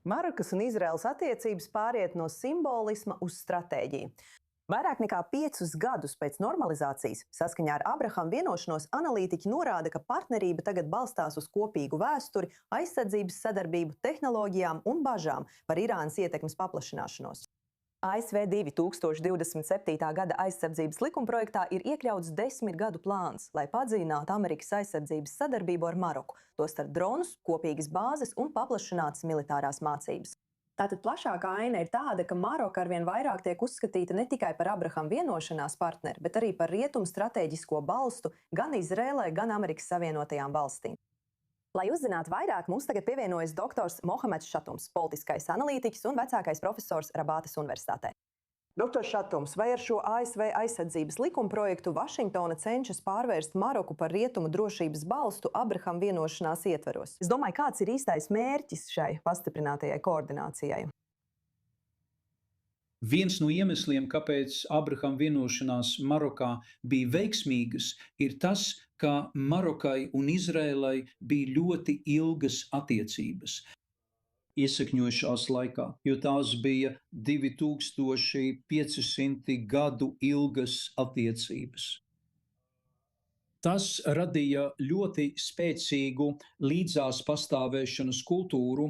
Marokas un Izraēlas attiecības pāriet no simbolisma uz stratēģiju. Vairāk nekā 5 gadus pēc normalizācijas, saskaņā ar Abrahama vienošanos, analītiķi norāda, ka partnerība tagad balstās uz kopīgu vēsturi, aizsardzības sadarbību, tehnoloģijām un bažām par Irānas ietekmes paplašināšanos. ASV 2027. gada aizsardzības likumprojektā ir iekļauts 10 gadu plāns, lai padziļinātu Amerikas aizsardzības sadarbību ar Maroku, tostarp dronus, kopīgas bāzes un paplašinātas militārās mācības. Tātad plašākā aina ir tāda, ka Maroka arvien vairāk tiek uzskatīta ne tikai par Abrahama vienošanās partneri, bet arī par rietumu stratēģisko balstu gan Izrēlai, gan Amerikas Savienotajām valstīm. Lai uzzinātu vairāk, mums tagad pievienojas doktors Mohameds Šatums, politiskais analītiķis un vecākais profesors Rabātas Universitātē. Doktor Šatums, vai ar šo ASV aizsardzības likumprojektu Vašingtona cenšas pārvērst Maroku par rietumu drošības balstu Abrahama vienošanās ietveros? Es domāju, kāds ir īstais mērķis šai pastiprinātajai koordinācijai? Viens no iemesliem, kāpēc Abrahama vienošanās Marokā bija veiksmīgas, ir tas, ka Marokai un Izrēlai bija ļoti ilgas attiecības iesakņojušās laikā, jo tās bija 2500 gadu ilgas attiecības. Tas radīja ļoti spēcīgu līdzās pastāvēšanas kultūru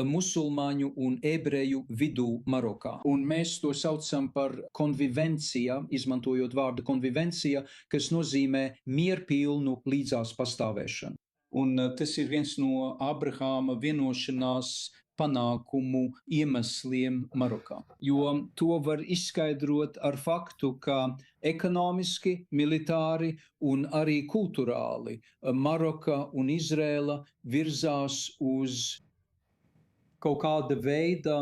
musulmaņu un ebreju vidū Marokā. Un mēs to saucam par konvivencija, izmantojot vārdu konvivencija, kas nozīmē mierpilnu līdzās pastāvēšanu. Un tas ir viens no Abrahama vienošanās panākumu iemesliem Marokā. Jo to var izskaidrot ar faktu, ka ekonomiski, militāri un arī kulturāli Maroka un Izrēla virzās uz kaut kāda veida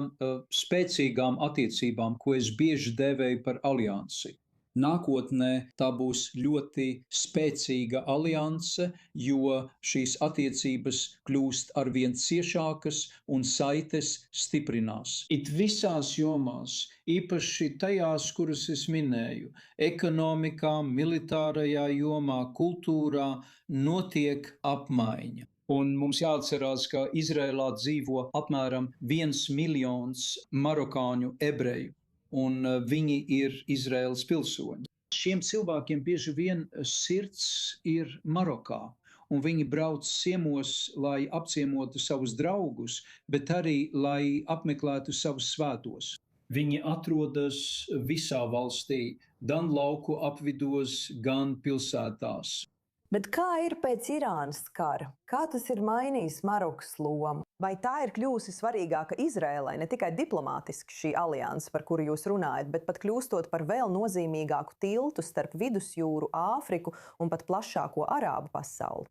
spēcīgām attiecībām, ko es bieži dēvēju par aliansi. Nākotnē tā būs ļoti spēcīga alianse, jo šīs attiecības kļūst arvien ciešākas un saites stiprinās. It visās jomās, īpaši tajās, kuras es minēju, ekonomikā, militārajā jomā, kultūrā, notiek apmaiņa. Un mums jāatcerās, ka Izrēlā dzīvo apmēram 1 miljons marokāņu ebreju, un viņi ir Izraēlas pilsoņi. Šiem cilvēkiem bieži vien sirds ir Marokā, un viņi brauc ciemos, lai apciemotu savus draugus, bet arī, lai apmeklētu savus svētos. Viņi atrodas visā valstī, gan lauku apvidos, gan pilsētās. Bet kā ir pēc Irānas kara? Kā tas ir mainījis Marokas lomu? Vai tā ir kļūsi svarīgāka Izrēlai, ne tikai diplomātiski šī alianse, par kuru jūs runājat, bet pat kļūstot par vēl nozīmīgāku tiltu starp Vidusjūru, Āfriku un pat plašāko arābu pasauli?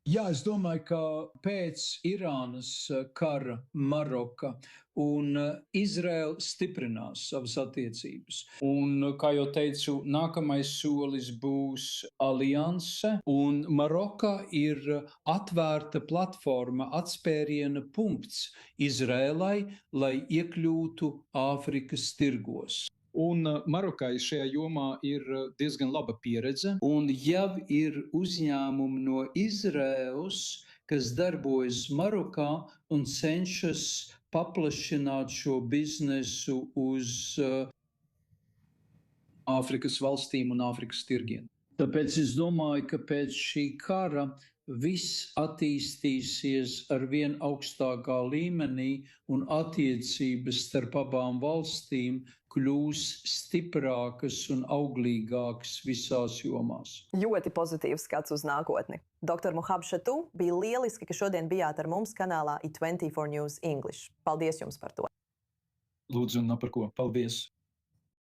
Jā, es domāju, ka pēc Irānas kara Maroka un Izraela stiprinās savas attiecības. Un, kā jau teicu, nākamais solis būs alianse, un Maroka ir atvērta platforma, atspēriena punkts Izrēlai, lai iekļūtu Āfrikas tirgos. Un Marokai šajā jomā ir diezgan laba pieredze, un jau ir uzņēmumi no Izraēlas, kas darbojas Marokā un cenšas paplašināt šo biznesu uz Āfrikas valstīm un Āfrikas tirgiem. Tāpēc es domāju, ka pēc šī kara viss attīstīsies ar vien augstākā līmenī un attiecības starp abām valstīm kļūs stiprākas un auglīgākas visās jomās. Ļoti pozitīvs skats uz nākotni. Dr. Mohameds Šatums, bija lieliski, ka šodien bijāt ar mums kanālā i24 News English. Paldies jums par to! Lūdzu, un par ko. Paldies!